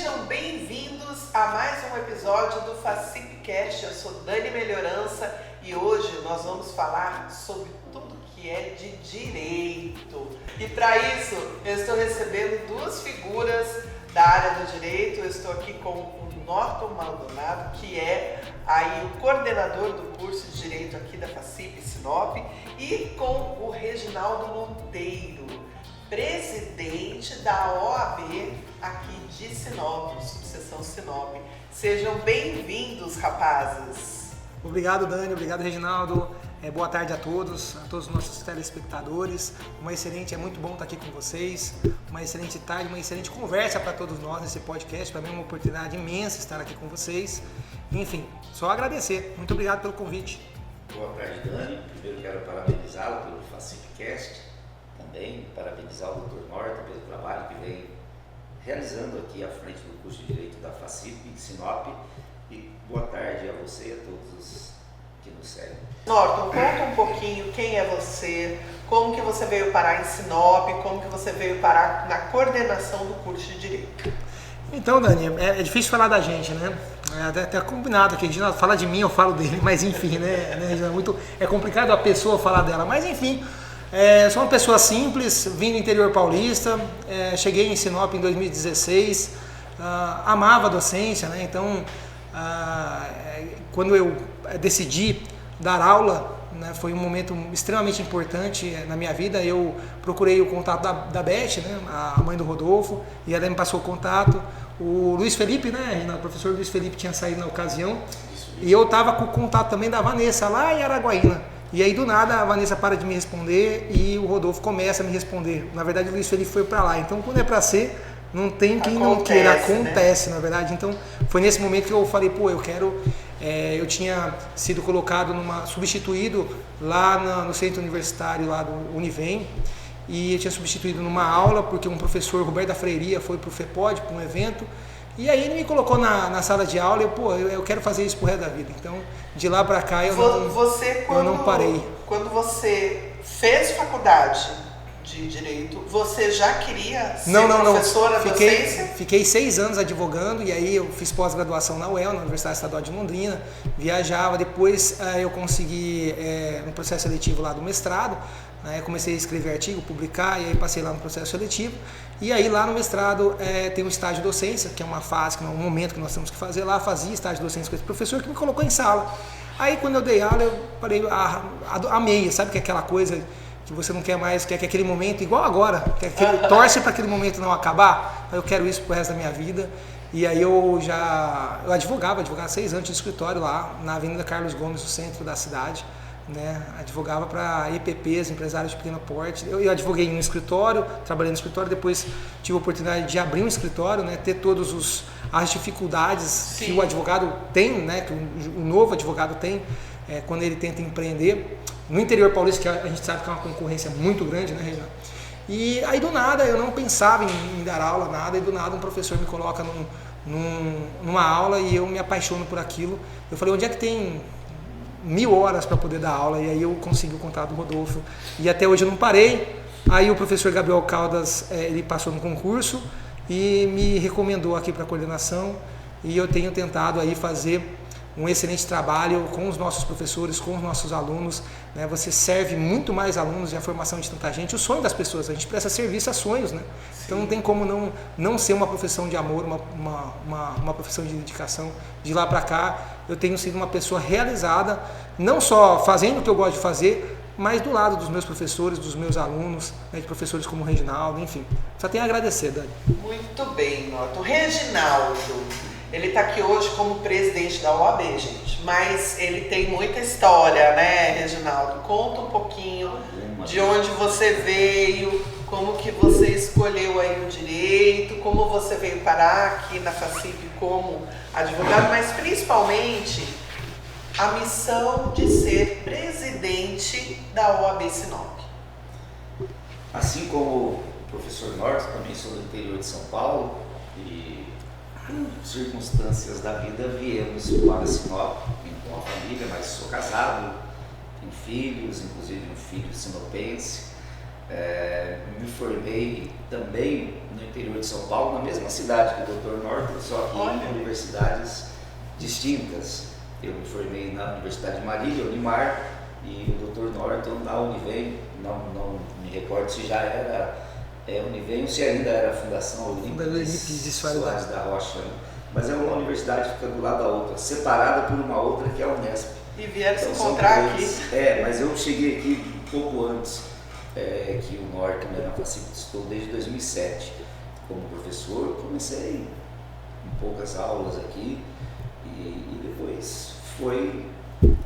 Sejam bem-vindos a mais um episódio do FACIPcast. Eu sou Dani Melhorança e hoje nós vamos falar sobre tudo que é de direito. E para isso eu estou recebendo duas figuras da área do direito. Eu estou aqui com o Norton Maldonado, que é aí o coordenador do curso de Direito aqui da FACIP Sinop, e com o Reginaldo Monteiro, presidente da OAB aqui de Sinop, subseção Sinop. Sejam bem-vindos, rapazes. Obrigado, Dani. Obrigado, Reginaldo. Boa tarde a todos os nossos telespectadores. É muito bom estar aqui com vocês. Uma excelente tarde, uma excelente conversa para todos nós nesse podcast. Para mim é uma oportunidade imensa estar aqui com vocês. Enfim, só agradecer. Muito obrigado pelo convite. Boa tarde, Dani. Primeiro quero parabenizá-lo pelo FACIPcast. Também parabenizar o Dr. Norton pelo trabalho que vem realizando aqui à frente do curso de Direito da FACIP em Sinop. E boa tarde a você e a todos os que nos seguem. Norton, conta um pouquinho quem é você, como que você veio parar em Sinop, como que você veio parar na coordenação do curso de Direito. Então, Dani, é difícil falar da gente, né? Até combinado aqui, Reginaldo fala de mim, eu falo dele, mas enfim, né? É complicado a pessoa falar dela, mas enfim. Sou uma pessoa simples, vim do interior paulista, cheguei em Sinop em 2016, amava a docência, né? Então, quando eu decidi dar aula, né, foi um momento extremamente importante na minha vida. Eu procurei o contato da Beth, né, a mãe do Rodolfo, e ela me passou o contato. O Luiz Felipe, né, o professor Luiz Felipe tinha saído na ocasião, e eu estava com o contato também da Vanessa, lá em Araguaína. E aí do nada a Vanessa para de me responder e o Rodolfo começa a me responder. Na verdade o Luiz Felipe foi para lá. Então quando é para ser, não tem quem não queira, acontece, né? Na verdade. Então foi nesse momento que eu falei, eu quero. Eu tinha sido colocado substituído lá no centro universitário lá do Univem, e eu tinha substituído numa aula porque um professor, Roberto da Freiria, foi para o FEPOD, para um evento. E aí ele me colocou na sala de aula e eu quero fazer isso pro resto da vida. Então, de lá para cá eu não parei. Quando você fez faculdade de Direito, você já queria ser professora da docência? Fiquei 6 anos advogando, e aí eu fiz pós-graduação na UEL, na Universidade Estadual de Londrina, viajava, depois eu consegui no processo seletivo lá do mestrado, né, comecei a escrever artigo, publicar, e aí passei lá no processo seletivo. E aí lá no mestrado tem um estágio de docência, que é uma fase, que é um momento que nós temos que fazer lá. Fazia estágio de docência com esse professor que me colocou em sala. Aí quando eu dei aula, eu parei, amei, sabe que é aquela coisa que você não quer mais, quer que aquele momento, igual agora, torce para aquele momento não acabar. Eu quero isso pro resto da minha vida. E aí eu advogava 6 anos de escritório lá na Avenida Carlos Gomes, no centro da cidade. Né, advogava para EPPs, empresários de pequeno porte. Eu advoguei em um escritório, trabalhei no escritório, depois tive a oportunidade de abrir um escritório, né, ter todas as dificuldades Sim. que o advogado tem, né, que o novo advogado tem quando ele tenta empreender. No interior paulista, que a gente sabe que é uma concorrência muito grande, né, Regina? E aí do nada, eu não pensava em dar aula, nada, e do nada um professor me coloca numa aula e eu me apaixono por aquilo. Eu falei, onde é que tem 1000 horas para poder dar aula? E aí eu consegui o contato do Rodolfo e até hoje eu não parei. Aí o professor Gabriel Caldas, ele passou no concurso e me recomendou aqui para a coordenação, e eu tenho tentado aí fazer um excelente trabalho com os nossos professores, com os nossos alunos, né? Você serve muito mais alunos e a formação de tanta gente, o sonho das pessoas, a gente presta serviço a sonhos, né? Sim. Então não tem como não ser uma profissão de amor, uma profissão de dedicação. De lá para cá eu tenho sido uma pessoa realizada, não só fazendo o que eu gosto de fazer, mas do lado dos meus professores, dos meus alunos, né, de professores como o Reginaldo, enfim. Só tenho a agradecer, Dani. Muito bem, Norton. O Reginaldo, ele está aqui hoje como presidente da OAB, gente, mas ele tem muita história, né, Reginaldo? Conta um pouquinho de onde você veio, como que você escolheu aí o direito, como você veio parar aqui na FACIP como advogado, mas principalmente a missão de ser presidente da OAB Sinop. Assim como o professor Norton, também sou do interior de São Paulo, e por circunstâncias da vida viemos para Sinop com a família, mas sou casado, tenho filhos, inclusive um filho sinopense. Me formei também no interior de São Paulo, na mesma cidade que o Dr. Norton, só que em universidades distintas. Eu me formei na Universidade de Marília, Unimar, e o Dr. Norton na Univem, não me recordo se já era Univem ou se ainda era a Fundação Olímpicos de Soares da Rocha, né? Mas é uma universidade que fica do lado da outra, separada por uma outra que é a Unesp. E vieram se encontrar aqui. Mas eu cheguei aqui um pouco antes que o Norton, na FACIP, estou desde 2007 como professor. Comecei com poucas aulas aqui e depois foi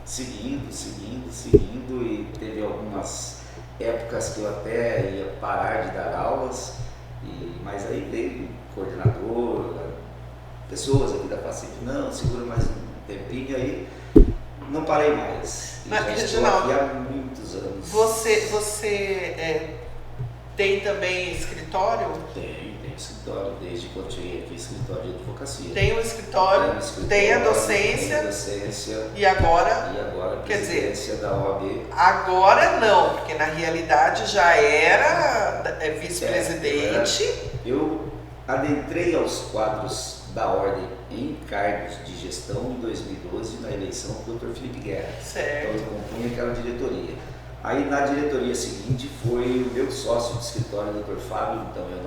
seguindo e teve algumas épocas que eu até ia parar de dar aulas, mas aí veio coordenador, pessoas aqui da FACIP, não, segura mais um tempinho, aí não parei mais. Mas, já estou Reginaldo, aqui há muitos anos. Você tem também escritório? Tenho escritório, desde quando cheguei aqui, escritório de advocacia. Tem um escritório, tem a docência, e agora quer presidência da OAB. Agora não, porque na realidade já era vice-presidente. Eu adentrei aos quadros da ordem em cargos de gestão em 2012 na eleição do Dr. Felipe Guerra. Certo. Então eu compunha aquela diretoria. Aí na diretoria seguinte foi o meu sócio de escritório, o Dr. Fábio, então eu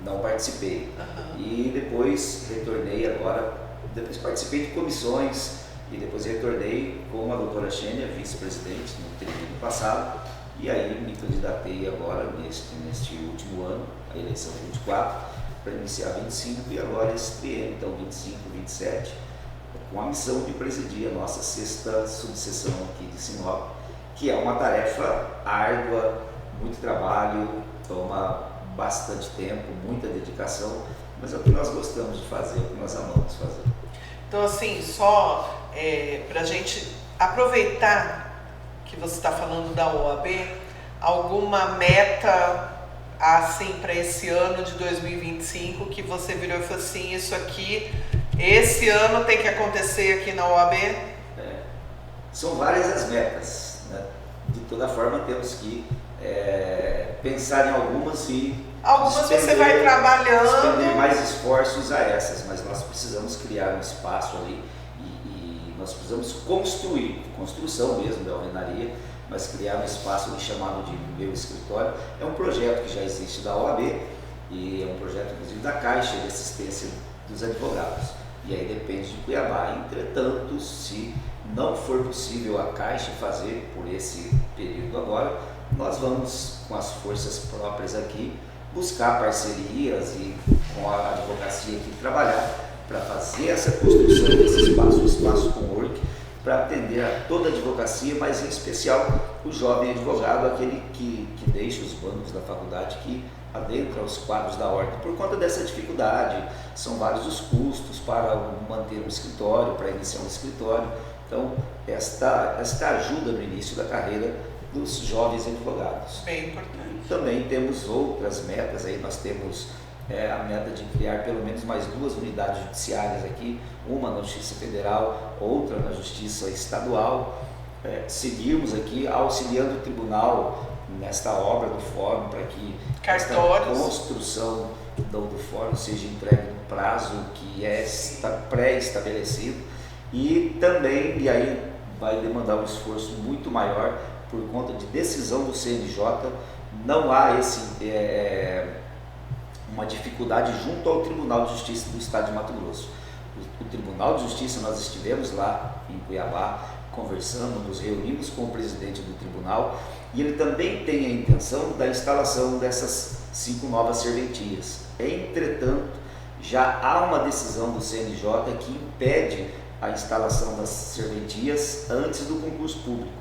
não participei. E depois retornei depois participei de comissões e depois retornei com a doutora Xênia, vice-presidente, no período passado, e aí me candidatei agora, neste último ano, a eleição 24, para iniciar 25 e agora esse triênio, então 25, 27, com a missão de presidir a nossa 6ª subseção aqui de Sinop, que é uma tarefa árdua, muito trabalho, toma bastante tempo, muita dedicação, mas é o que nós gostamos de fazer, é o que nós amamos fazer. Então, assim, só para a gente aproveitar que você está falando da OAB, alguma meta assim para esse ano de 2025 que você virou e falou assim, isso aqui, esse ano tem que acontecer aqui na OAB? São várias as metas, né? De toda forma temos que pensar em algumas você vai trabalhando, expender mais esforços a essas, mas nós precisamos criar um espaço ali e nós precisamos construção mesmo da alvenaria, mas criar um espaço ali chamado de meu escritório. É um projeto que já existe da OAB e é um projeto inclusive da Caixa de Assistência dos Advogados, e aí depende de Cuiabá. Entretanto, se não for possível a Caixa fazer por esse período agora, nós vamos com as forças próprias aqui buscar parcerias e com a advocacia aqui trabalhar para fazer essa construção desse espaço, o espaço Cowork, para atender a toda a advocacia, mas em especial o jovem advogado, aquele que deixa os bancos da faculdade, que adentra os quadros da ordem. Por conta dessa dificuldade, são vários os custos para manter um escritório, para iniciar um escritório. Então, esta ajuda no início da carreira dos jovens advogados. Bem importante. Também temos outras metas, aí nós temos a meta de criar pelo menos mais 2 unidades judiciárias aqui, uma na Justiça Federal, outra na Justiça Estadual, seguirmos aqui auxiliando o tribunal nesta obra do fórum para que a construção do fórum seja entregue no prazo que está pré-estabelecido, e também, e aí vai demandar um esforço muito maior por conta de decisão do CNJ, não há uma dificuldade junto ao Tribunal de Justiça do Estado de Mato Grosso. O Tribunal de Justiça, nós estivemos lá em Cuiabá, conversamos, nos reunimos com o presidente do tribunal, e ele também tem a intenção da instalação dessas 5 novas serventias. Entretanto, já há uma decisão do CNJ que impede a instalação das serventias antes do concurso público.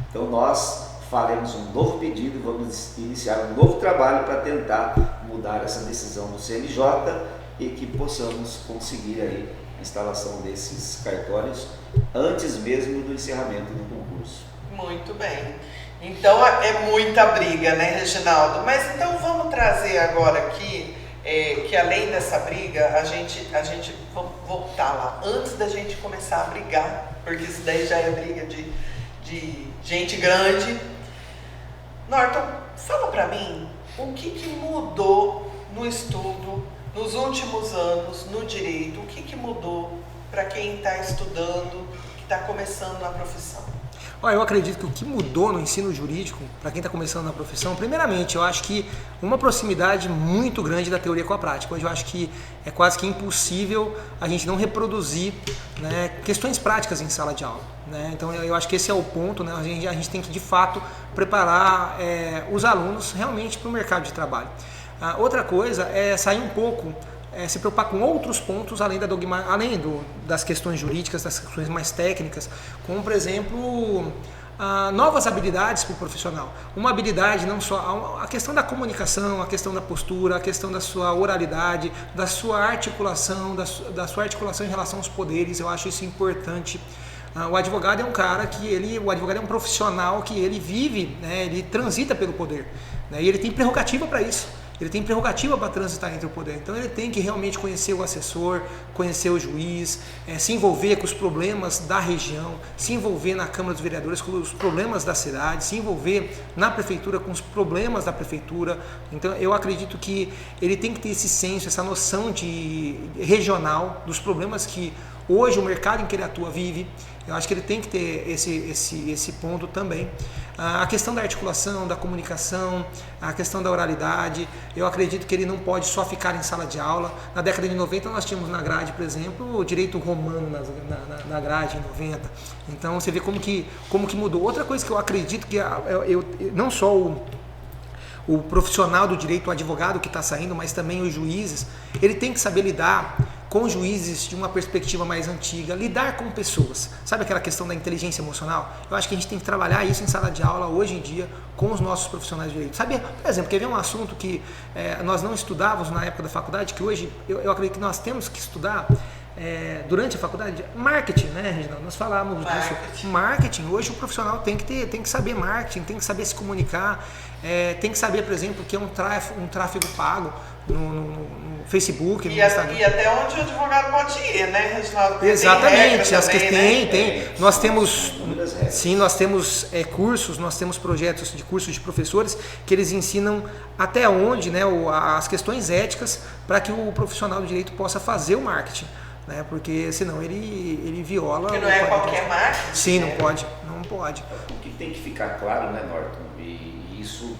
Então nós faremos um novo pedido, vamos iniciar um novo trabalho para tentar mudar essa decisão do CNJ e que possamos conseguir aí a instalação desses cartórios antes mesmo do encerramento do concurso. Muito bem. Então é muita briga, né, Reginaldo? Mas então vamos trazer agora aqui que além dessa briga, a gente vamos voltar lá, antes da gente começar a brigar, porque isso daí já é briga de gente grande. Norton, fala para mim o que mudou no estudo nos últimos anos no direito, o que mudou para quem está estudando, que está começando na profissão? Olha, eu acredito que o que mudou no ensino jurídico, para quem está começando na profissão, primeiramente, eu acho que uma proximidade muito grande da teoria com a prática. Hoje eu acho que é quase que impossível a gente não reproduzir, né, questões práticas em sala de aula, né? Então eu acho que esse é o ponto, né? A gente tem que, de fato, preparar os alunos realmente para o mercado de trabalho. Outra coisa é sair um pouco, se preocupar com outros pontos além das questões jurídicas, das questões mais técnicas, como, por exemplo, novas habilidades para o profissional. Uma habilidade não só, a questão da comunicação, a questão da postura, a questão da sua oralidade, da sua articulação, da sua articulação em relação aos poderes, eu acho isso importante. O advogado é um cara o advogado é um profissional que ele vive, né, ele transita pelo poder, né, e ele tem prerrogativa para isso. Ele tem prerrogativa para transitar entre o poder. Então ele tem que realmente conhecer o assessor, conhecer o juiz, se envolver com os problemas da região, se envolver na Câmara dos Vereadores com os problemas da cidade, se envolver na prefeitura com os problemas da prefeitura. Então eu acredito que ele tem que ter esse senso, essa noção de regional, dos problemas que hoje o mercado em que ele atua vive. Eu acho que ele tem que ter esse ponto também. A questão da articulação, da comunicação, a questão da oralidade, eu acredito que ele não pode só ficar em sala de aula. Na década de 90 nós tínhamos na grade, por exemplo, o direito romano na grade, em 90. Então você vê como que mudou. Outra coisa que eu acredito que não só o profissional do direito, o advogado que está saindo, mas também os juízes, ele tem que saber lidar com juízes de uma perspectiva mais antiga, lidar com pessoas. Sabe aquela questão da inteligência emocional? Eu acho que a gente tem que trabalhar isso em sala de aula hoje em dia com os nossos profissionais de direito. Sabe, por exemplo, quer ver um assunto que nós não estudávamos na época da faculdade, que hoje eu acredito que nós temos que estudar durante a faculdade? Marketing, né, Reginaldo? Nós falávamos disso. Marketing. Hoje o profissional tem que saber marketing, tem que saber se comunicar, tem que saber, por exemplo, que é um tráfego pago no Facebook, no Instagram. E até onde o advogado pode ir, né, Reginaldo? Exatamente, tem. Nós temos cursos, nós temos projetos de cursos de professores que eles ensinam até onde, né, as questões éticas para que o profissional do direito possa fazer o marketing, né, porque senão ele viola. Porque não é qualquer marketing. Sim, não pode. O que tem que ficar claro, né, Norton, e isso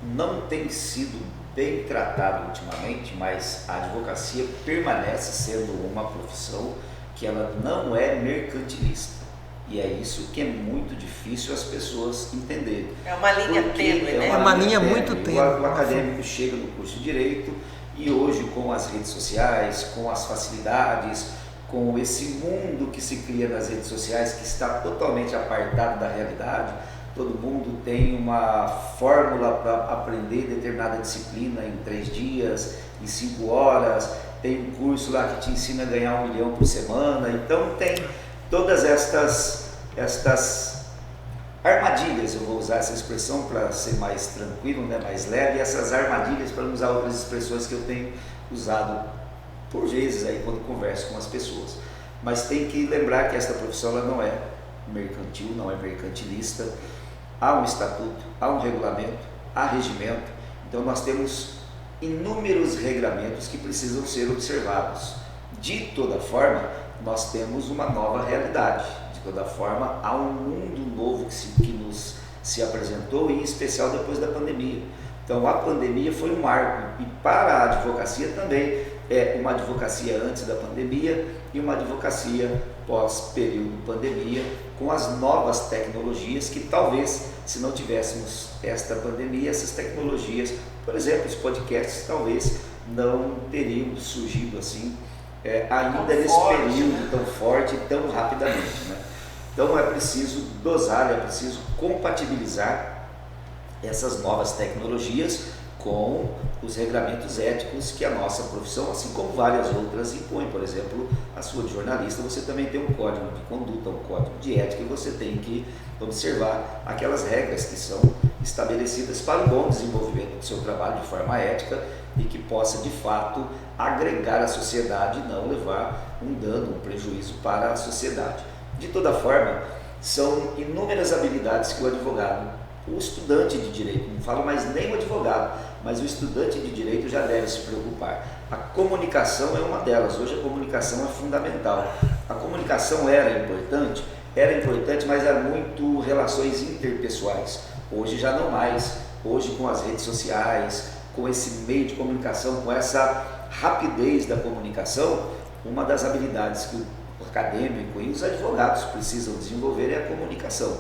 não tem sido bem tratado ultimamente, mas a advocacia permanece sendo uma profissão que ela não é mercantilista. E é isso que é muito difícil as pessoas entenderem. É uma linha tênue, né? É uma linha muito tênue. O acadêmico chega no curso de Direito e hoje, com as redes sociais, com as facilidades, com esse mundo que se cria nas redes sociais, que está totalmente apartado da realidade, todo mundo tem uma fórmula para aprender determinada disciplina em 3 dias, em 5 horas, tem um curso lá que te ensina a ganhar 1 milhão por semana. Então tem todas estas armadilhas, eu vou usar essa expressão para ser mais tranquilo, né, mais leve, essas armadilhas, para não usar outras expressões que eu tenho usado por vezes aí quando converso com as pessoas. Mas tem que lembrar que esta profissão ela não é mercantil, não é mercantilista. Há um estatuto, há um regulamento, há regimento. Então nós temos inúmeros regramentos que precisam ser observados. De toda forma, nós temos uma nova realidade. De toda forma, há um mundo novo que nos se apresentou, em especial depois da pandemia. Então a pandemia foi um marco, e para a advocacia também é uma advocacia antes da pandemia e uma advocacia pós-período pandemia, com as novas tecnologias que talvez, se não tivéssemos esta pandemia, essas tecnologias, por exemplo, os podcasts, talvez não teriam surgido assim, ainda nesse período tão forte e tão rapidamente, né? Então é preciso dosar, é preciso compatibilizar essas novas tecnologias com os regramentos éticos que a nossa profissão, assim como várias outras, impõe. Por exemplo, a sua de jornalista, você também tem um código de conduta, um código de ética, e você tem que observar aquelas regras que são estabelecidas para o bom desenvolvimento do seu trabalho de forma ética e que possa, de fato, agregar à sociedade e não levar um dano, um prejuízo para a sociedade. De toda forma, são inúmeras habilidades que o advogado o estudante de direito, não falo mais nem o advogado, mas o estudante de direito já deve se preocupar. A comunicação é uma delas, hoje a comunicação é fundamental. A comunicação era importante, mas era muito relações interpessoais. Hoje já não mais. Hoje, com as redes sociais, com esse meio de comunicação, com essa rapidez da comunicação, uma das habilidades que o acadêmico e os advogados precisam desenvolver é a comunicação.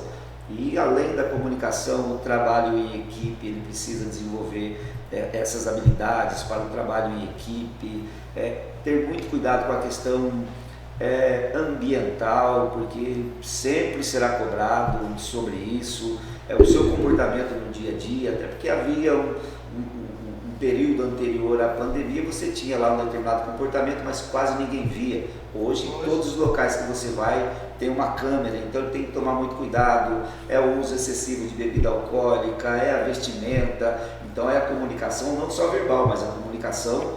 E além da comunicação, o trabalho em equipe, ele precisa desenvolver essas habilidades para o trabalho em equipe, ter muito cuidado com a questão ambiental, porque sempre será cobrado sobre isso, o seu comportamento no dia a dia, até porque havia um período anterior à pandemia, você tinha lá um determinado comportamento, mas quase ninguém via. Hoje, em todos os locais que você vai, tem uma câmera, então tem que tomar muito cuidado, o uso excessivo de bebida alcoólica, a vestimenta, então a comunicação não só verbal, mas a comunicação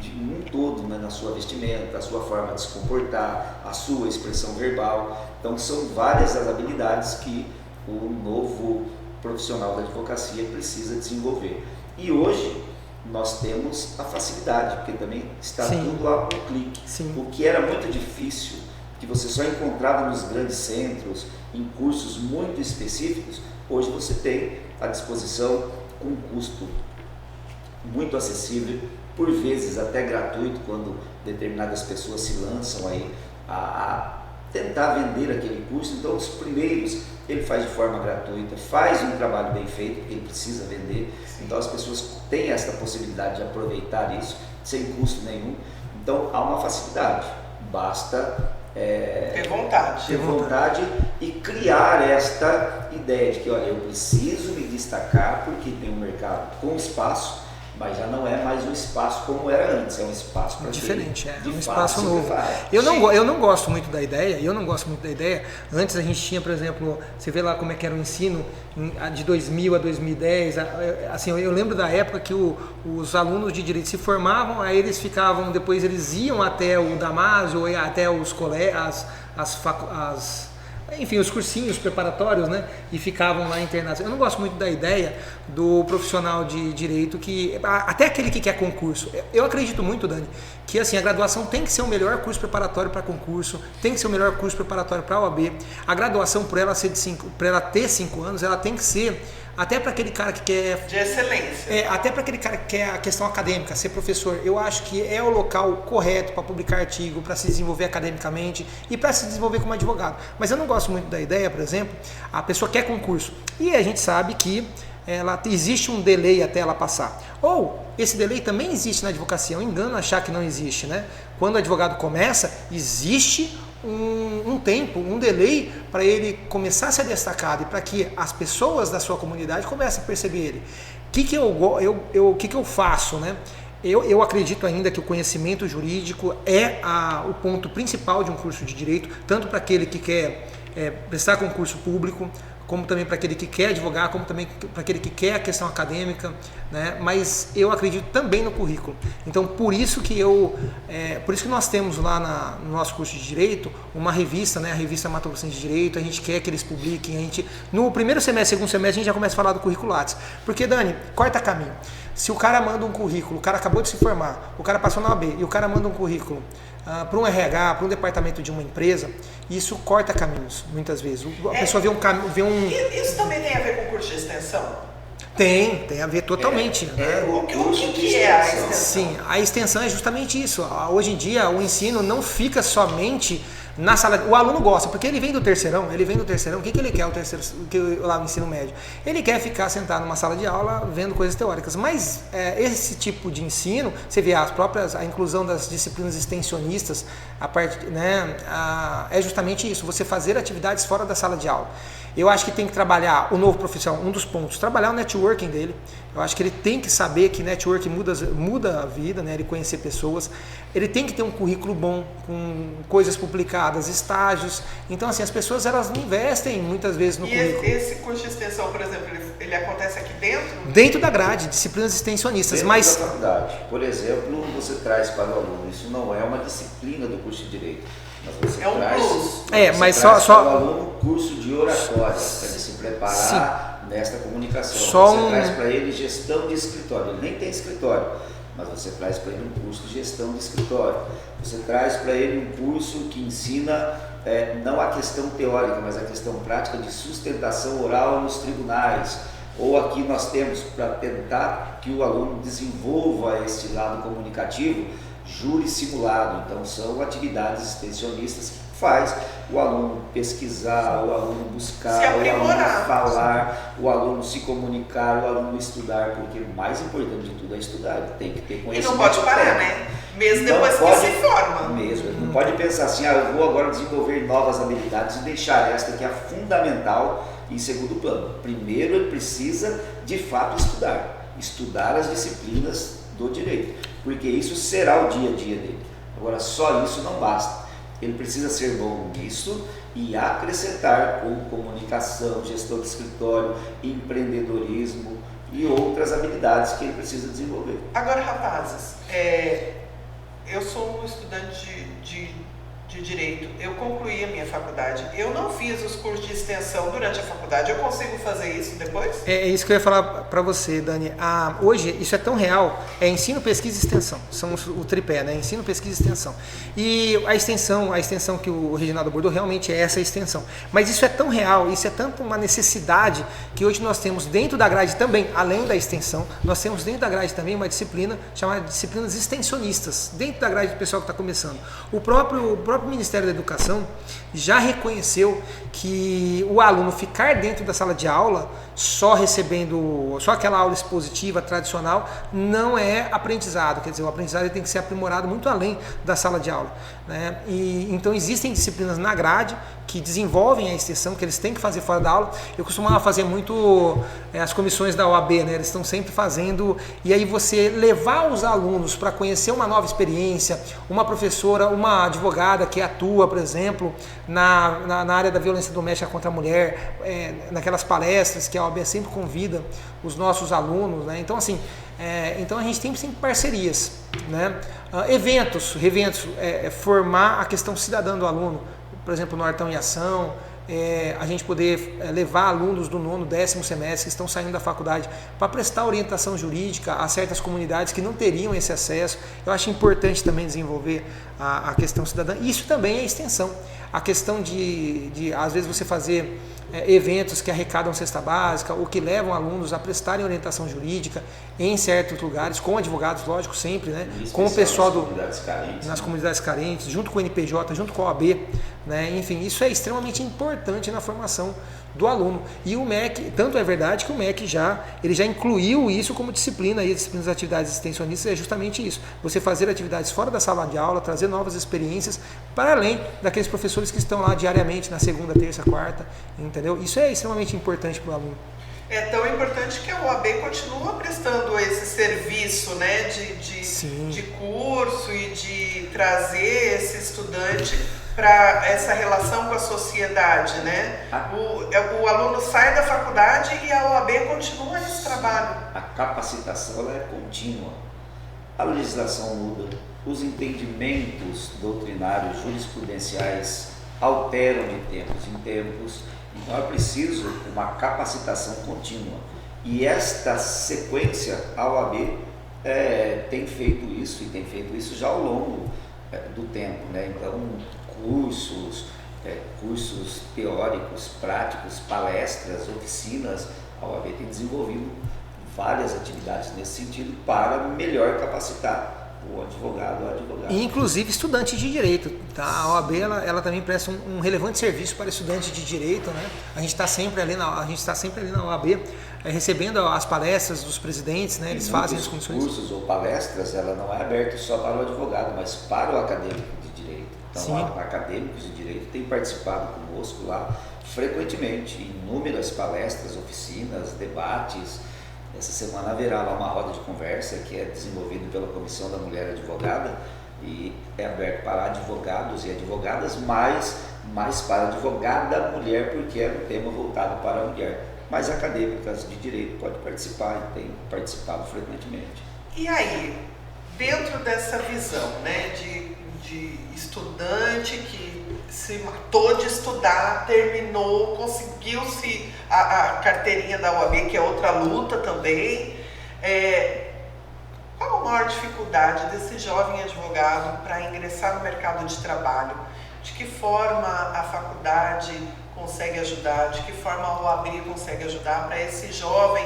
de um todo, né, na sua vestimenta, a sua forma de se comportar, a sua expressão verbal. Então são várias as habilidades que o novo profissional da advocacia precisa desenvolver. E hoje nós temos a facilidade, porque também está tudo a um clique. Sim. O que era muito difícil, que você só encontrava nos grandes centros, em cursos muito específicos, hoje você tem à disposição com um custo muito acessível, por vezes até gratuito, quando determinadas pessoas se lançam aí a tentar vender aquele curso. Então os primeiros ele faz de forma gratuita, faz um trabalho bem feito, porque ele precisa vender. Então as pessoas têm essa possibilidade de aproveitar isso sem custo nenhum. Então há uma facilidade, basta ter vontade e criar esta ideia de que, olha, eu preciso me destacar porque tem um mercado com espaço, mas já não é mais um espaço como era antes, é um espaço para diferente, um espaço novo. Eu não gosto muito da ideia, Antes a gente tinha, por exemplo, você vê lá como é que era o ensino de 2000 a 2010, assim, eu lembro da época que os alunos de direito se formavam, aí eles ficavam, depois eles iam até o Damásio, ou até os colégios, enfim, os cursinhos preparatórios, né? E ficavam lá internados. Eu não gosto muito da ideia do profissional de direito até aquele que quer concurso. Eu acredito muito, Dani, que assim, a graduação tem que ser o melhor curso preparatório para concurso, tem que ser o melhor curso preparatório para a OAB. A graduação, por ela ter 5 anos, ela tem que ser até para aquele cara que quer... de excelência. Até para aquele cara que quer a questão acadêmica, ser professor. Eu acho que é o local correto para publicar artigo, para se desenvolver academicamente e para se desenvolver como advogado. Mas eu não gosto muito da ideia, por exemplo, a pessoa quer concurso. E a gente sabe que existe um delay até ela passar. Ou esse delay também existe na advocacia. É um engano achar que não existe, né? Quando o advogado começa, existe um tempo, um delay para ele começar a ser destacado e para que as pessoas da sua comunidade comecem a perceber ele. O que eu faço, né? Eu acredito ainda que o conhecimento jurídico é o ponto principal de um curso de direito, tanto para aquele que quer prestar concurso público, como também para aquele que quer advogar, como também para aquele que quer a questão acadêmica, né? Mas eu acredito também no currículo. Então, por isso que nós temos lá no nosso curso de Direito uma revista, né? A revista Mato Grosso de Direito. A gente quer que eles publiquem. No primeiro semestre, segundo semestre, a gente já começa a falar do currículo Lattes. Porque, Dani, corta caminho. Se o cara manda um currículo, o cara acabou de se formar, o cara passou na OAB e o cara manda um currículo para um RH, para um departamento de uma empresa, isso corta caminhos, muitas vezes. A pessoa vê um... Isso também tem a ver com curso de extensão? Tem a ver totalmente. Né? O que é a extensão? Sim, a extensão é justamente isso. Hoje em dia, o ensino não fica somente na sala. O aluno gosta, porque ele vem do terceirão. O que ele quer, lá no ensino médio? Ele quer ficar sentado numa sala de aula vendo coisas teóricas. Mas esse tipo de ensino, você vê a inclusão das disciplinas extensionistas, é justamente isso, você fazer atividades fora da sala de aula. Eu acho que tem que trabalhar o novo profissional, um dos pontos, trabalhar o networking dele. Eu acho que ele tem que saber que networking muda a vida, né? Ele conhecer pessoas. Ele tem que ter um currículo bom, com coisas publicadas, estágios. Então, assim, as pessoas elas não investem muitas vezes no currículo. E esse curso de extensão, por exemplo, ele acontece aqui dentro? Dentro da grade, disciplinas extensionistas. Dentro da faculdade. Por exemplo, você traz para o aluno, isso não é uma disciplina do curso de Direito. Mas você plus. Mas só para o aluno curso de oratória, para ele se preparar nesta comunicação. Só você traz para ele gestão de escritório. Ele nem tem escritório, mas você traz para ele um curso de gestão de escritório. Você traz para ele um curso que ensina não a questão teórica, mas a questão prática de sustentação oral nos tribunais. Ou aqui nós temos, para tentar que o aluno desenvolva este lado comunicativo, júri simulado. Então são atividades extensionistas que faz o aluno pesquisar, o aluno buscar, o aluno falar, o aluno se comunicar, o aluno estudar, porque o mais importante de tudo é estudar, ele tem que ter conhecimento. E não pode parar, né? Mesmo depois que se forma. Mesmo, ele não pode pensar assim, eu vou agora desenvolver novas habilidades e deixar esta que é fundamental em segundo plano. Primeiro ele precisa de fato estudar as disciplinas do direito, porque isso será o dia a dia dele. Agora só isso não basta. Ele precisa ser bom nisso e acrescentar com comunicação, gestão de escritório, empreendedorismo e outras habilidades que ele precisa desenvolver. Agora, rapazes, eu sou um estudante de Direito, eu concluí a minha faculdade, eu não fiz os cursos de extensão durante a faculdade, eu consigo fazer isso depois? É isso que eu ia falar para você, Dani. Hoje isso é tão real, ensino, pesquisa e extensão, são o tripé, né? Ensino, pesquisa e extensão. E a extensão que o Reginaldo abordou realmente é essa extensão. Mas isso é tão real, isso é tanto uma necessidade que hoje nós temos dentro da grade também, além da extensão, nós temos dentro da grade também uma disciplina chamada de disciplinas extensionistas, dentro da grade do pessoal que está começando. O próprio Ministério da Educação já reconheceu que o aluno ficar dentro da sala de aula só recebendo só aquela aula expositiva tradicional não é aprendizado, quer dizer, o aprendizado tem que ser aprimorado muito além da sala de aula, né? E então existem disciplinas na grade que desenvolvem a extensão, que eles têm que fazer fora da aula. Eu costumava fazer muito as comissões da OAB, né? Eles estão sempre fazendo, e aí você levar os alunos para conhecer uma nova experiência, uma professora, uma advogada que atua, por exemplo, na área da violência doméstica contra a mulher, naquelas palestras que a OAB sempre convida os nossos alunos, né? Então assim, então a gente tem sempre parcerias, né? Eventos, formar a questão cidadã do aluno, por exemplo, no Nortão em Ação, a gente poder levar alunos do 9º, 10º semestre que estão saindo da faculdade para prestar orientação jurídica a certas comunidades que não teriam esse acesso. Eu acho importante também desenvolver a questão cidadã. Isso também é extensão. A questão de às vezes você fazer eventos que arrecadam cesta básica ou que levam alunos a prestarem orientação jurídica em certos lugares, com advogados, lógico, sempre, né? Com o pessoal nas comunidades carentes, junto com o NPJ, junto com a OAB, né? Enfim, isso é extremamente importante na formação do aluno. E o MEC, tanto é verdade que o MEC já incluiu isso como disciplina, e as disciplinas de atividades extensionistas é justamente isso, você fazer atividades fora da sala de aula, trazer novas experiências, para além daqueles professores que estão lá diariamente, na segunda, terça, quarta, entendeu? Isso é extremamente importante para o aluno. É tão importante que a OAB continua prestando esse serviço, né, de curso e de trazer esse estudante para essa relação com a sociedade, né? O aluno sai da faculdade e a OAB continua esse trabalho. A capacitação ela é contínua. A legislação muda, os entendimentos doutrinários, jurisprudenciais alteram de tempos em tempos. Então é preciso uma capacitação contínua. E esta sequência, a OAB tem feito isso, e tem feito isso já ao longo do tempo, né? Então, cursos teóricos, práticos, palestras, oficinas, a OAB tem desenvolvido várias atividades nesse sentido para melhor capacitar o advogado ou a advogada. Inclusive estudante de direito, tá? A OAB ela também presta um relevante serviço para estudante de direito, né? A gente está sempre ali na OAB recebendo as palestras dos presidentes, né? Eles fazem as comissões. Cursos ou palestras, ela não é aberta só para o advogado, mas para o acadêmico de direito. Então, acadêmicos de direito têm participado conosco lá frequentemente, inúmeras palestras, oficinas, debates. Essa semana haverá lá uma roda de conversa que é desenvolvida pela Comissão da Mulher Advogada e é aberto para advogados e advogadas, mais para advogada mulher, porque é um tema voltado para a mulher. Mas acadêmicas de direito podem participar e têm participado frequentemente. E aí, dentro dessa visão, né, de de estudante que se matou de estudar, terminou, conseguiu-se a carteirinha da OAB, que é outra luta também. Qual a maior dificuldade desse jovem advogado para ingressar no mercado de trabalho? De que forma a faculdade consegue ajudar? De que forma a OAB consegue ajudar para esse jovem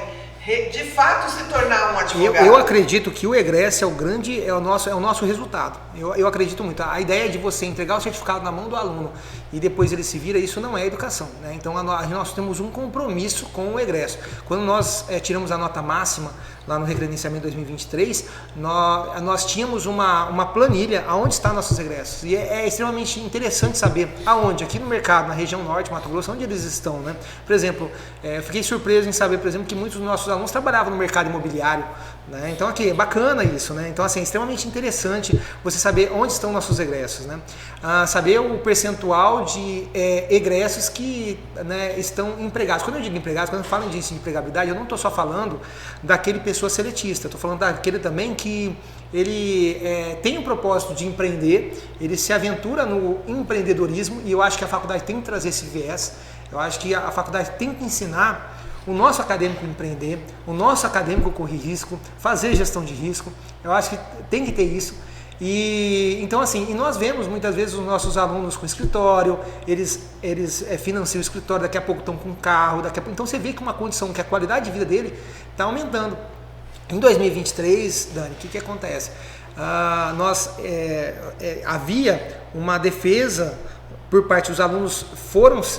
de fato se tornar um advogado? Eu acredito que o egresso é o nosso resultado. Eu acredito muito. A ideia de você entregar o certificado na mão do aluno e depois ele se vira, isso não é educação, né? Então nós temos um compromisso com o egresso. Quando nós tiramos a nota máxima lá no recredenciamento 2023, nós tínhamos uma planilha aonde estão nossos egressos. E é extremamente interessante saber aonde, aqui no mercado, na região norte, Mato Grosso, onde eles estão, né? Por exemplo, fiquei surpreso em saber, por exemplo, que muitos dos nossos alunos trabalhavam no mercado imobiliário, né? Então aqui, é bacana isso, né? Então assim, é extremamente interessante você saber onde estão nossos egressos, né? Saber o percentual de egressos que, né, estão empregados. Quando eu digo empregados, quando eu falo de empregabilidade, eu não estou só falando daquele pessoa seletista, estou falando daquele também que ele tem o propósito de empreender, ele se aventura no empreendedorismo, e eu acho que a faculdade tem que trazer esse viés. Eu acho que a faculdade tem que ensinar o nosso acadêmico a empreender, o nosso acadêmico a correr risco, fazer gestão de risco. Eu acho que tem que ter isso. E então assim, e nós vemos muitas vezes os nossos alunos com escritório, eles financiam o escritório, daqui a pouco estão com carro, então você vê que uma condição, que a qualidade de vida dele está aumentando. Em 2023, Dani, o que acontece? Havia uma defesa por parte dos alunos,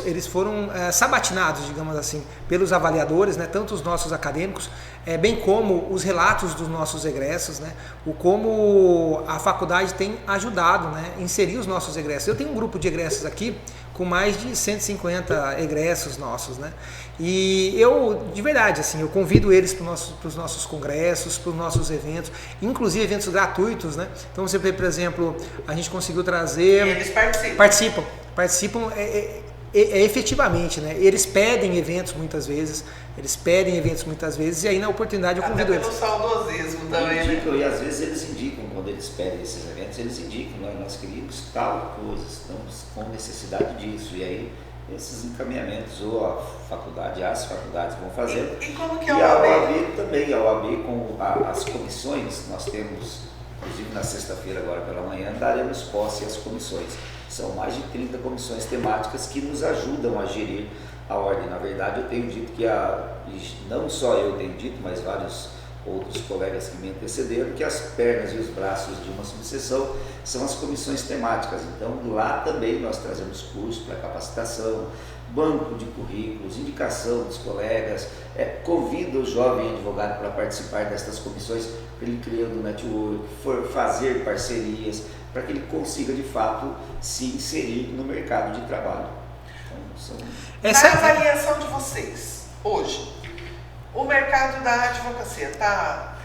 eles foram sabatinados, digamos assim, pelos avaliadores, né, tanto os nossos acadêmicos, bem como os relatos dos nossos egressos, né, como a faculdade tem ajudado, né, inserir os nossos egressos. Eu tenho um grupo de egressos aqui com mais de 150 egressos nossos, né, e eu, de verdade, assim, eu convido eles para os nossos congressos, para os nossos eventos, inclusive eventos gratuitos, né. Então você vê, por exemplo, a gente conseguiu trazer... E eles participam efetivamente, né? Eles pedem eventos muitas vezes, e aí na oportunidade eu convido eles. Até pelo saudosismo também, né? E às vezes eles indicam, quando eles pedem esses eventos, eles indicam, nós queríamos tal coisa, estamos com necessidade disso, e aí esses encaminhamentos ou as faculdades vão fazer. E como que é a OAB? E a OAB também, a OAB com as comissões, nós temos, inclusive na sexta-feira agora pela manhã, daremos posse às comissões. São mais de 30 comissões temáticas que nos ajudam a gerir a ordem. Na verdade, eu tenho dito que não só eu tenho dito, mas vários outros colegas que me antecederam, que as pernas e os braços de uma subseção são as comissões temáticas. Então, lá também nós trazemos cursos para capacitação, banco de currículos, indicação dos colegas, convido o jovem advogado para participar destas comissões, para ele criando network, fazer parcerias, para que ele consiga de fato se inserir no mercado de trabalho. Então, na avaliação de vocês, hoje, o mercado da advocacia está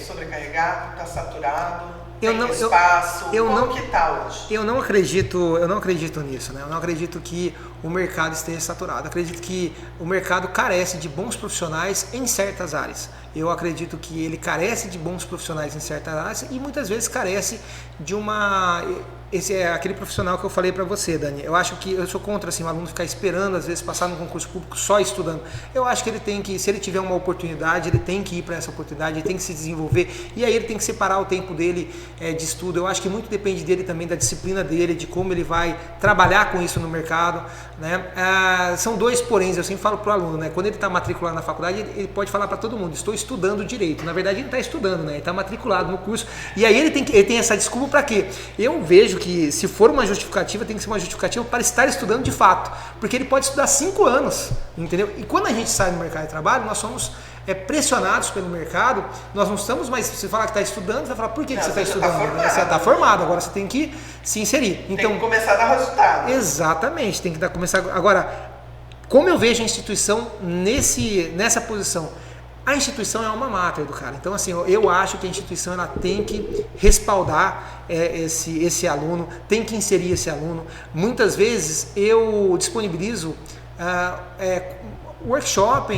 sobrecarregado, está saturado? Tem espaço? Como que está hoje? Eu não acredito nisso, né? Eu não acredito que o mercado esteja saturado. Eu acredito que o mercado carece de bons profissionais em certas áreas. Eu acredito que ele carece de bons profissionais em certas áreas e muitas vezes carece de esse é aquele profissional que eu falei para você, Dani. Eu acho que eu sou contra assim, o aluno ficar esperando, às vezes, passar no concurso público só estudando. Eu acho que ele tem que, se ele tiver uma oportunidade, ele tem que ir para essa oportunidade, ele tem que se desenvolver e aí ele tem que separar o tempo dele de estudo. Eu acho que muito depende dele também, da disciplina dele, de como ele vai trabalhar com isso no mercado, né? São dois poréns, eu sempre falo para o aluno, né? Quando ele está matriculado na faculdade, ele pode falar para todo mundo, estou estudando direito. Na verdade, ele não está estudando, né? Ele está matriculado no curso e aí ele tem essa desculpa para quê? Eu vejo que se for uma justificativa, tem que ser uma justificativa para estar estudando de fato, porque ele pode estudar 5 anos, entendeu? E quando a gente sai no mercado de trabalho, nós somos pressionados pelo mercado, nós não estamos mais, você fala que está estudando, você vai falar, por que você está estudando? Você está formado, agora você tem que se inserir. Então, tem que começar a dar resultado. Exatamente, tem que começar. Agora, como eu vejo a instituição nessa posição? A instituição é uma mater do cara. Então, assim, eu acho que a instituição ela tem que respaldar esse aluno, tem que inserir esse aluno. Muitas vezes eu disponibilizo workshop,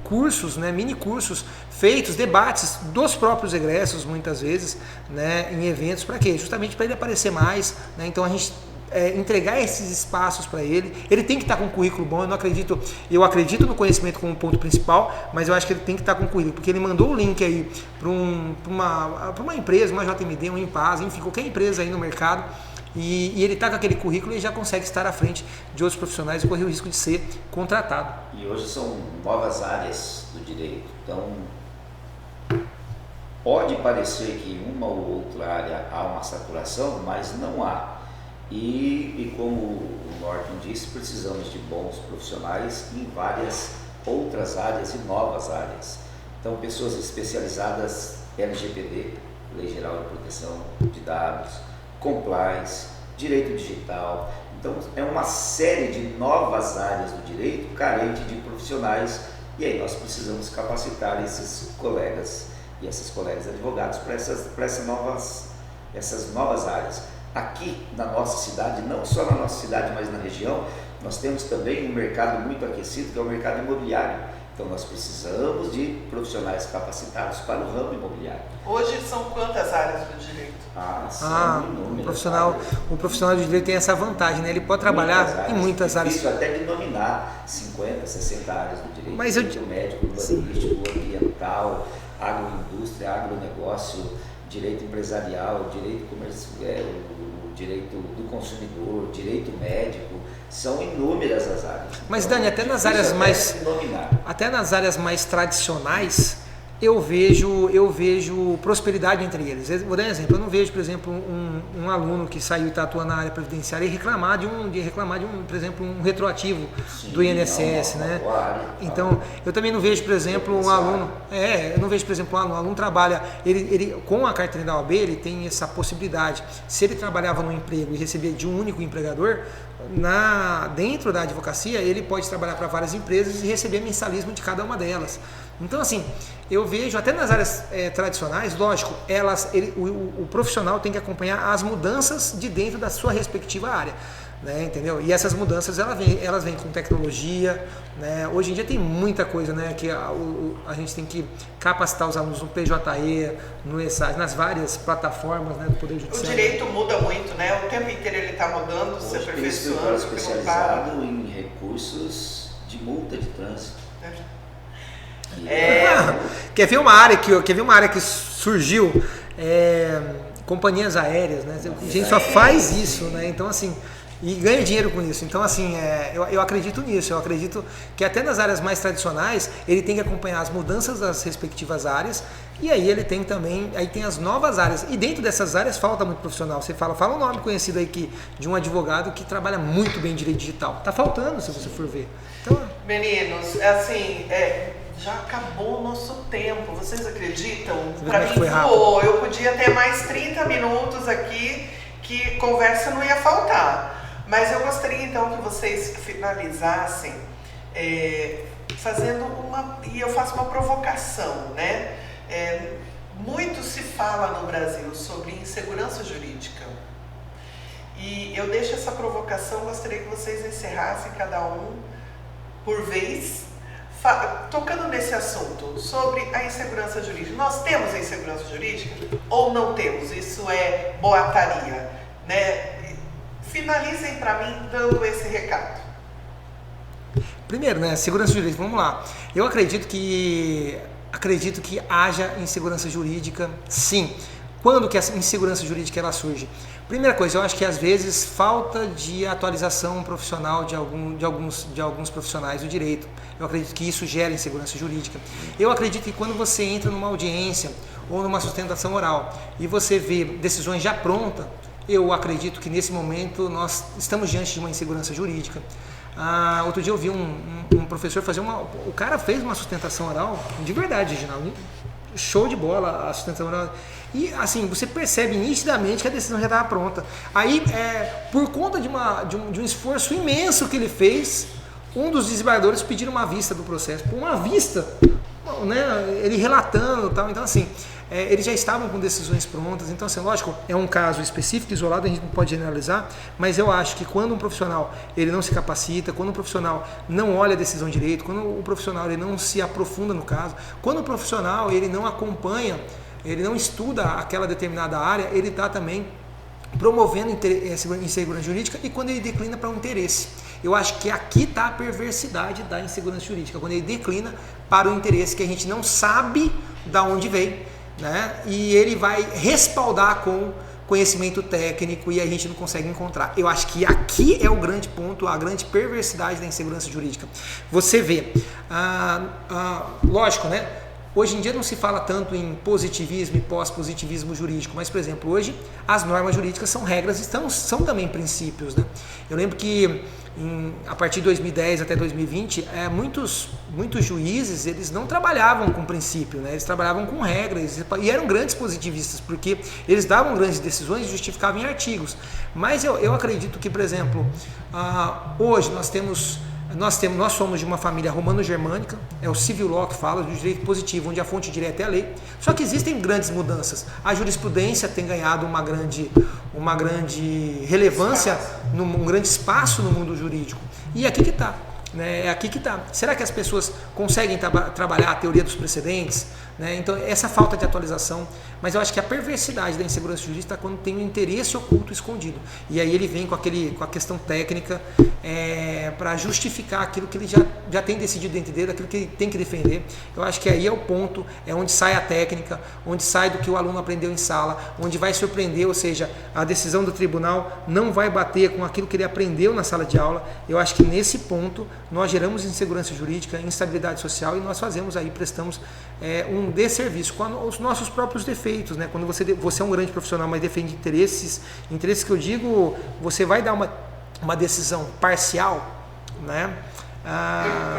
cursos, né, mini cursos feitos, debates dos próprios egressos, muitas vezes, né, em eventos, para quê? Justamente para ele aparecer mais, né, então a gente entregar esses espaços para ele tem que estar com um currículo bom. Eu acredito no conhecimento como ponto principal, mas eu acho que ele tem que estar com um currículo, porque ele mandou o link aí para uma empresa, uma JMD, uma Impasa, enfim, qualquer empresa aí no mercado, e ele está com aquele currículo e já consegue estar à frente de outros profissionais e correr o risco de ser contratado. E hoje são novas áreas do direito, então pode parecer que em uma ou outra área há uma saturação, mas não há. E como o Norton disse, precisamos de bons profissionais em várias outras áreas e novas áreas. Então, pessoas especializadas em LGPD, Lei Geral de Proteção de Dados, compliance, direito digital. Então, é uma série de novas áreas do direito carente de profissionais, e aí nós precisamos capacitar esses colegas e essas colegas advogados para essas novas áreas. Aqui na nossa cidade, não só na nossa cidade, mas na região, nós temos também um mercado muito aquecido, que é o mercado imobiliário. Então nós precisamos de profissionais capacitados para o ramo imobiliário. Hoje são quantas áreas do direito? O profissional de direito tem essa vantagem, né? Ele pode trabalhar em muitas áreas. Difícil até de nominar 50, 60 áreas do direito. Mas direito médico, urbanístico, ambiental, agroindústria, agronegócio, direito empresarial, direito comercial, direito do consumidor, direito médico, são inúmeras as áreas. Mas Dani, até nas áreas mais tradicionais, eu vejo prosperidade entre eles. Eu vou dar um exemplo. Eu não vejo, por exemplo, um aluno que saiu e está atuando na área previdenciária e reclamar de por exemplo, um retroativo do INSS, né? Então, eu também não vejo, por exemplo, um aluno. Eu não vejo, por exemplo, um aluno trabalha, ele com a carteira da OAB, ele tem essa possibilidade. Se ele trabalhava num emprego e recebia de um único empregador, dentro da advocacia, ele pode trabalhar para várias empresas e receber mensalismo de cada uma delas. Então, assim, eu vejo até nas áreas tradicionais, lógico, o profissional tem que acompanhar as mudanças de dentro da sua respectiva área, né, entendeu? E essas mudanças elas vêm com tecnologia, né? Hoje em dia tem muita coisa, né, que a gente tem que capacitar os alunos no PJE, no ESAG, nas várias plataformas, né, do Poder Judiciário. O direito muda muito, né? O tempo inteiro ele está mudando, se aperfeiçoando. Hoje tem especializado em recursos de multa de trânsito. Quer ver uma área que surgiu? Companhias aéreas, né? A gente só faz isso, né? Então, assim, e ganha dinheiro com isso. Então, assim, eu acredito nisso. Eu acredito que até nas áreas mais tradicionais ele tem que acompanhar as mudanças das respectivas áreas, e aí ele tem também, aí tem as novas áreas, e dentro dessas áreas falta muito profissional. Você fala um nome conhecido aí de um advogado que trabalha muito bem direito digital. Tá faltando, se você for ver. Então, meninos, assim, já acabou o nosso tempo, vocês acreditam? Para mim foi voou, eu podia ter mais 30 minutos aqui, que conversa não ia faltar. Mas eu gostaria então que vocês finalizassem fazendo e eu faço uma provocação, né? Muito se fala no Brasil sobre insegurança jurídica. E eu deixo essa provocação, gostaria que vocês encerrassem cada um por vez, tocando nesse assunto, sobre a insegurança jurídica. Nós temos a insegurança jurídica ou não temos? Isso é boataria, né? Finalizem para mim dando esse recado. Primeiro, né, segurança jurídica, vamos lá. Eu acredito que haja insegurança jurídica, sim. Quando que a insegurança jurídica ela surge? Primeira coisa, eu acho que às vezes falta de atualização profissional de alguns profissionais do direito. Eu acredito que isso gera insegurança jurídica. Eu acredito que quando você entra numa audiência ou numa sustentação oral e você vê decisões já prontas, eu acredito que nesse momento nós estamos diante de uma insegurança jurídica. Outro dia eu vi um professor fazer o cara fez uma sustentação oral, de verdade, Reginaldo, show de bola a sustentação oral. E assim, você percebe nitidamente que a decisão já estava pronta. Aí, por conta de um esforço imenso que ele fez, um dos desembargadores pediram uma vista do processo. Por uma vista, né, ele relatando e tal. Então, assim, eles já estavam com decisões prontas. Então, assim, lógico, é um caso específico, isolado, a gente não pode generalizar, mas eu acho que quando um profissional ele não se capacita, quando um profissional não olha a decisão direito, quando o profissional ele não se aprofunda no caso, quando o profissional ele não acompanha, ele não estuda aquela determinada área, ele está também promovendo insegurança jurídica, e quando ele declina para um interesse. Eu acho que aqui está a perversidade da insegurança jurídica, quando ele declina para o interesse que a gente não sabe de onde vem, né? E ele vai respaldar com conhecimento técnico e a gente não consegue encontrar. Eu acho que aqui é o grande ponto, a grande perversidade da insegurança jurídica. Você vê, lógico, né? Hoje em dia não se fala tanto em positivismo e pós-positivismo jurídico, mas, por exemplo, hoje as normas jurídicas são regras e são também princípios, né? Eu lembro que a partir de 2010 até 2020, muitos juízes eles não trabalhavam com princípio, né? Eles trabalhavam com regras e eram grandes positivistas, porque eles davam grandes decisões e justificavam em artigos. Mas eu acredito que, por exemplo, hoje nós somos de uma família romano-germânica, é o civil law que fala do direito positivo, onde a fonte direta é a lei, só que existem grandes mudanças. A jurisprudência tem ganhado uma grande relevância, um grande espaço no mundo jurídico, e aqui que está. É aqui que está. Será que as pessoas conseguem trabalhar a teoria dos precedentes? Né? Então, essa falta de atualização, mas eu acho que a perversidade da insegurança jurídica está quando tem um interesse oculto escondido. E aí ele vem com a questão técnica para justificar aquilo que ele já tem decidido dentro dele, aquilo que ele tem que defender. Eu acho que aí é o ponto, é onde sai a técnica, onde sai do que o aluno aprendeu em sala, onde vai surpreender, ou seja, a decisão do tribunal não vai bater com aquilo que ele aprendeu na sala de aula. Eu acho que nesse ponto nós geramos insegurança jurídica, instabilidade social, e nós prestamos um desserviço com os nossos próprios defeitos, né? Quando você é um grande profissional, mas defende interesses que eu digo, você vai dar uma decisão parcial, né?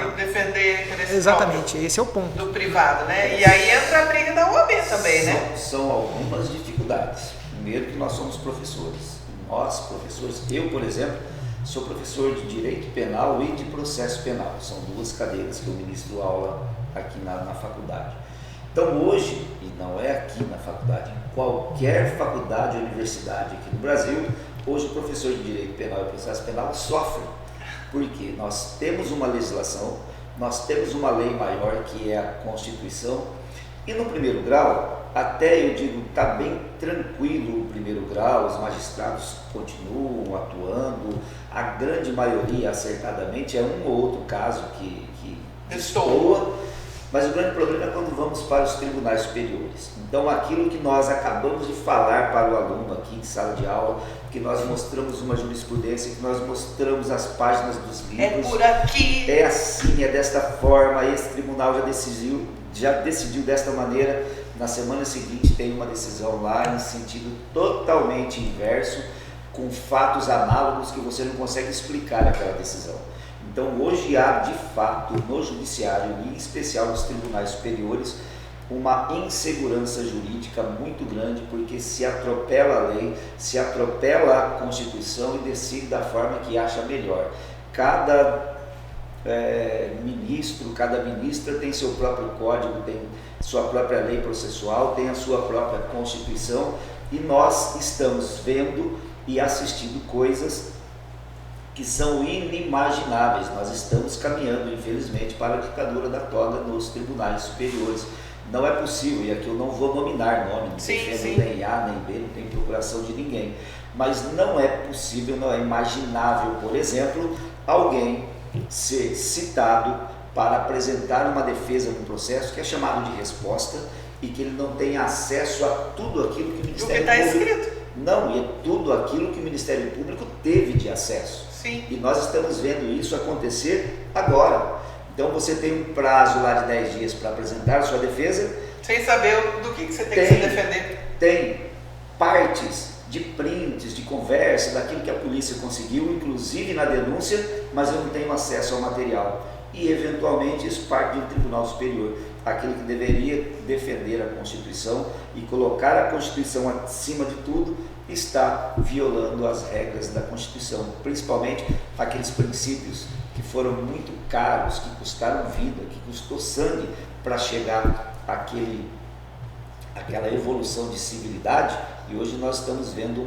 Por defender interesses exatamente, esse é o ponto. Do privado, né? E aí entra a briga da OAB também, né? São algumas dificuldades. Primeiro, que nós somos professores. Nós, professores, eu, por exemplo, sou professor de Direito Penal e de Processo Penal. São duas cadeiras que eu ministro aula aqui na faculdade. Então hoje, e não é aqui na faculdade, em qualquer faculdade ou universidade aqui no Brasil, hoje o professor de Direito Penal e Processo Penal sofre, porque nós temos uma legislação, nós temos uma lei maior que é a Constituição, e no primeiro grau, até eu digo, está bem tranquilo o primeiro grau, os magistrados continuam atuando, a grande maioria acertadamente, é um ou outro caso que destoa. Mas o grande problema é quando vamos para os tribunais superiores. Então, aquilo que nós acabamos de falar para o aluno aqui em sala de aula, que nós mostramos uma jurisprudência, que nós mostramos as páginas dos livros. É por aqui. É assim, é desta forma, esse tribunal já decidiu desta maneira. Na semana seguinte tem uma decisão lá em sentido totalmente inverso, com fatos análogos que você não consegue explicar aquela decisão. Então, hoje há, de fato, no judiciário, e em especial nos tribunais superiores, uma insegurança jurídica muito grande, porque se atropela a lei, se atropela a Constituição e decide da forma que acha melhor. Cada ministro, cada ministra tem seu próprio código, tem sua própria lei processual, tem a sua própria Constituição, e nós estamos vendo e assistindo coisas que são inimagináveis. Nós estamos caminhando, infelizmente, para a ditadura da toga nos tribunais superiores. Não é possível, e aqui eu não vou nominar nome, não defendo nem A nem B, não tem procuração de ninguém, mas não é possível, não é imaginável, por exemplo, alguém ser citado para apresentar uma defesa num processo que é chamado de resposta e que ele não tem acesso a tudo aquilo que o Ministério Público... Não, e é tudo aquilo que o Ministério Público teve de acesso. Sim. E nós estamos vendo isso acontecer agora. Então você tem um prazo lá de 10 dias para apresentar a sua defesa. Sem saber do que você tem que se defender. Tem partes de prints, de conversa, daquilo que a polícia conseguiu, inclusive na denúncia, mas eu não tenho acesso ao material. E eventualmente isso parte de um tribunal superior. Aquilo que deveria defender a Constituição e colocar a Constituição acima de tudo, está violando as regras da Constituição, principalmente aqueles princípios que foram muito caros, que custaram vida, que custou sangue para chegar àquela evolução de civilidade, e hoje nós estamos vendo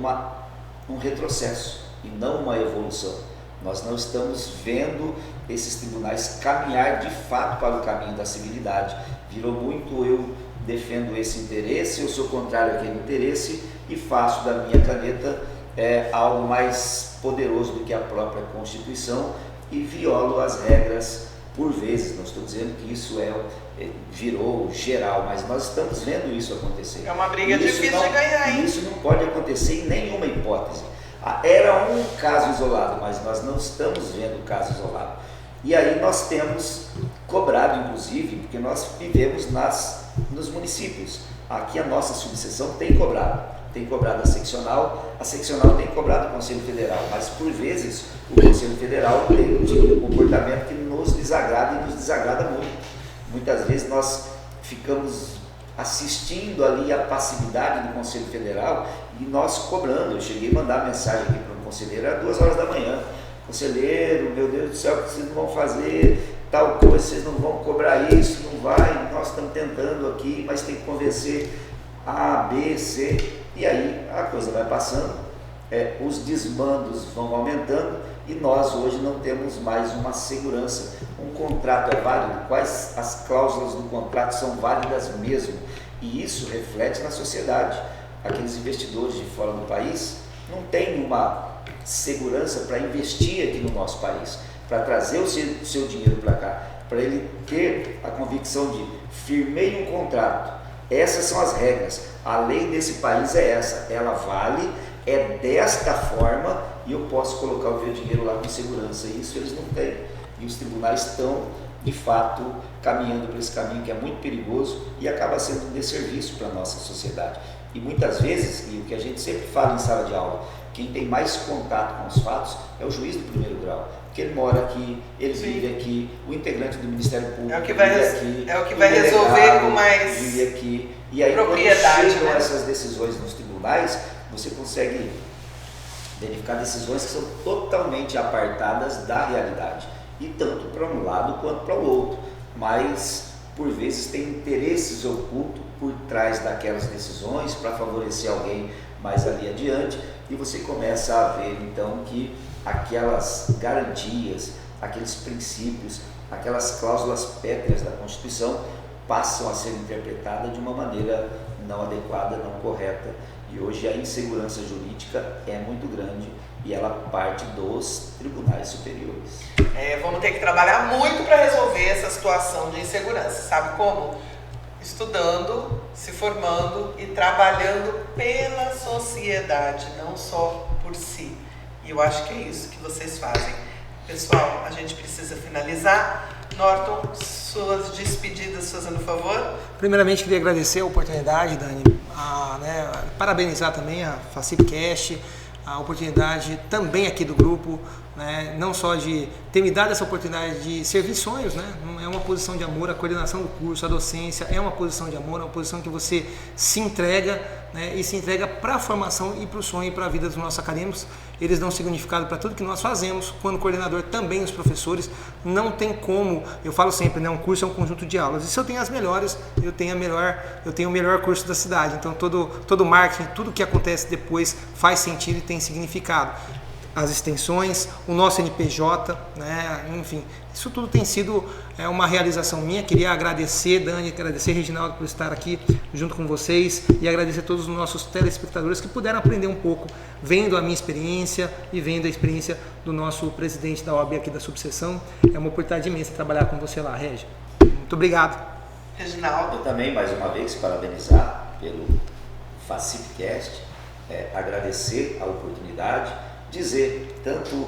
um retrocesso e não uma evolução. Nós não estamos vendo esses tribunais caminhar de fato para o caminho da civilidade. Virou muito eu defendo esse interesse, eu sou contrário àquele interesse e faço da minha caneta algo mais poderoso do que a própria Constituição e violo as regras por vezes. Não estou dizendo que isso virou geral, mas nós estamos vendo isso acontecer. É uma briga difícil de ganhar, hein? Isso não pode acontecer em nenhuma hipótese. Era um caso isolado, mas nós não estamos vendo o caso isolado. E aí nós temos cobrado, inclusive, porque nós vivemos nos municípios. Aqui a nossa subseção tem cobrado a seccional tem cobrado o Conselho Federal, mas por vezes o Conselho Federal tem um tipo de comportamento que nos desagrada e nos desagrada muito. Muitas vezes nós ficamos assistindo ali a passividade do Conselho Federal e nós cobrando. Eu cheguei a mandar mensagem aqui para um conselheiro às 2 horas da manhã: conselheiro, meu Deus do céu, o que vocês não vão fazer tal coisa, vocês não vão cobrar isso, não vai, nós estamos tentando aqui, mas tem que convencer A, B, C, e aí a coisa vai passando, os desmandos vão aumentando e nós hoje não temos mais uma segurança. Um contrato é válido, quais as cláusulas do contrato são válidas mesmo, e isso reflete na sociedade. Aqueles investidores de fora do país não têm uma segurança para investir aqui no nosso país, para trazer o seu dinheiro para cá, para ele ter a convicção de firmei um contrato, essas são as regras, a lei desse país é essa, ela vale, é desta forma e eu posso colocar o meu dinheiro lá com segurança. Isso eles não têm, e os tribunais estão de fato caminhando por esse caminho que é muito perigoso e acaba sendo um desserviço para a nossa sociedade. E muitas vezes, e o que a gente sempre fala em sala de aula, quem tem mais contato com os fatos é o juiz do primeiro grau, porque ele mora aqui, ele vive aqui, o integrante do Ministério Público é o que vai delegado resolver com mais vive aqui. E aí, propriedade, quando chegam né? essas decisões nos tribunais, você consegue verificar decisões que são totalmente apartadas da realidade, e tanto para um lado quanto para o outro, mas por vezes tem interesses ocultos por trás daquelas decisões para favorecer alguém mais ali adiante, e você começa a ver então que aquelas garantias, aqueles princípios, aquelas cláusulas pétreas da Constituição passam a ser interpretadas de uma maneira não adequada, não correta, e hoje a insegurança jurídica é muito grande e ela parte dos tribunais superiores. Vamos ter que trabalhar muito para resolver essa situação de insegurança, sabe como? Estudando, se formando e trabalhando pela sociedade, não só por si. E eu acho que é isso que vocês fazem. Pessoal, a gente precisa finalizar. Norton, suas despedidas, fazendo favor. Primeiramente, queria agradecer a oportunidade, Dani, parabenizar também a FACIPcast, a oportunidade também aqui do grupo, né, não só de ter me dado essa oportunidade de servir sonhos, né, é uma posição de amor, a coordenação do curso, a docência é uma posição de amor, é uma posição que você se entrega, né, e se entrega para a formação e para o sonho e para a vida dos nossos acadêmicos. Eles dão significado para tudo que nós fazemos, quando coordenador também os professores, não tem como, eu falo sempre, né, um curso é um conjunto de aulas, e se eu tenho as melhores, eu tenho o melhor curso da cidade, então todo marketing, tudo que acontece depois faz sentido e tem significado. As extensões, o nosso NPJ, né, enfim, isso tudo tem sido uma realização minha. Queria agradecer, Dani, agradecer, Reginaldo, por estar aqui junto com vocês, e agradecer a todos os nossos telespectadores que puderam aprender um pouco, vendo a minha experiência e vendo a experiência do nosso presidente da OAB aqui da subseção. É uma oportunidade imensa trabalhar com você lá, Regi. Muito obrigado. Reginaldo. Eu também, mais uma vez, parabenizar pelo FACIPcast, agradecer a oportunidade, dizer tanto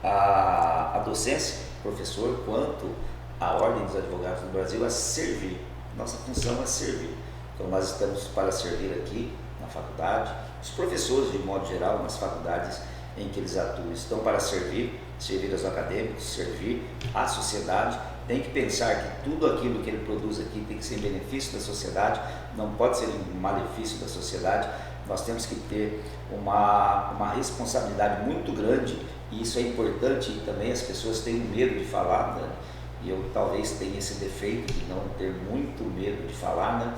a docência, professor, quanto a Ordem dos Advogados do Brasil a servir. Nossa função é servir. Então nós estamos para servir aqui na faculdade, os professores de modo geral nas faculdades em que eles atuam estão para servir aos acadêmicos, servir à sociedade. Tem que pensar que tudo aquilo que ele produz aqui tem que ser em benefício da sociedade, não pode ser em malefício da sociedade. Nós temos que ter uma responsabilidade muito grande, e isso é importante, e também as pessoas têm medo de falar, né? e eu talvez tenha esse defeito de não ter muito medo de falar, né?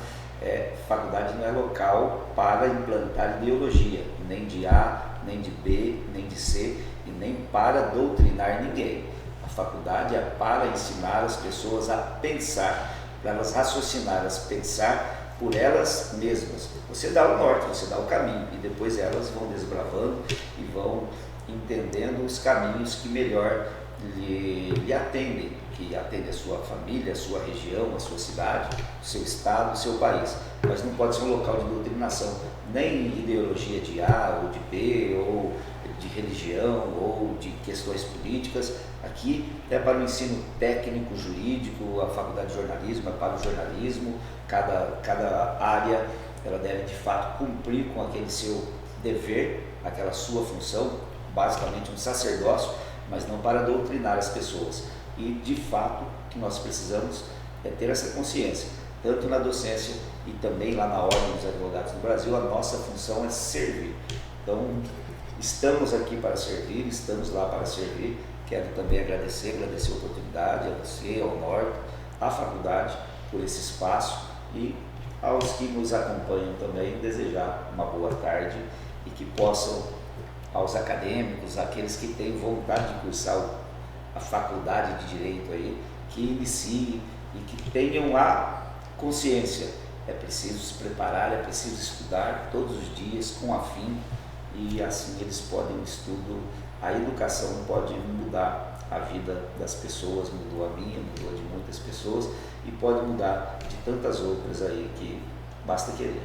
Faculdade não é local para implantar ideologia, nem de A, nem de B, nem de C, e nem para doutrinar ninguém. A faculdade é para ensinar as pessoas a pensar, para elas raciocinar, elas pensar por elas mesmas. Você dá o norte, você dá o caminho, e depois elas vão desbravando e vão entendendo os caminhos que melhor lhe atendem, que atendem a sua família, a sua região, a sua cidade, o seu estado, o seu país. Mas não pode ser um local de doutrinação, nem ideologia de A ou de B, ou de religião, ou de questões políticas. Aqui é para o ensino técnico, jurídico, a faculdade de jornalismo é para o jornalismo, cada área ela deve de fato cumprir com aquele seu dever, aquela sua função, basicamente um sacerdócio, mas não para doutrinar as pessoas. E de fato o que nós precisamos é ter essa consciência, tanto na docência e também lá na Ordem dos Advogados do Brasil. A nossa função é servir. Então estamos aqui para servir, estamos lá para servir. Quero também agradecer a oportunidade a você, ao Norte, à faculdade por esse espaço, e aos que nos acompanham também desejar uma boa tarde, e que possam, aos acadêmicos, aqueles que têm vontade de cursar a faculdade de Direito aí, que iniciem e que tenham a consciência. É preciso se preparar, é preciso estudar todos os dias com afinco, e assim eles podem, o estudo, a educação pode mudar a vida das pessoas, mudou a minha, mudou a de muitas pessoas, e pode mudar de tantas outras aí, que basta querer.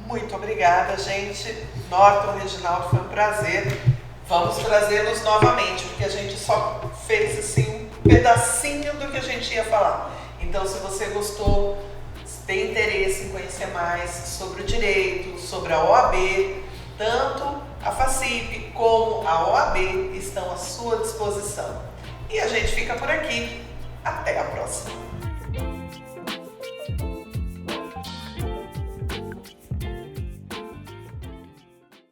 Muito obrigada, gente. Norton, Reginaldo, foi um prazer. Vamos trazê-los novamente, porque a gente só fez assim um pedacinho do que a gente ia falar. Então, se você gostou, se tem interesse em conhecer mais sobre o direito, sobre a OAB, tanto a FACIP como a OAB estão à sua disposição. E a gente fica por aqui. Até a próxima!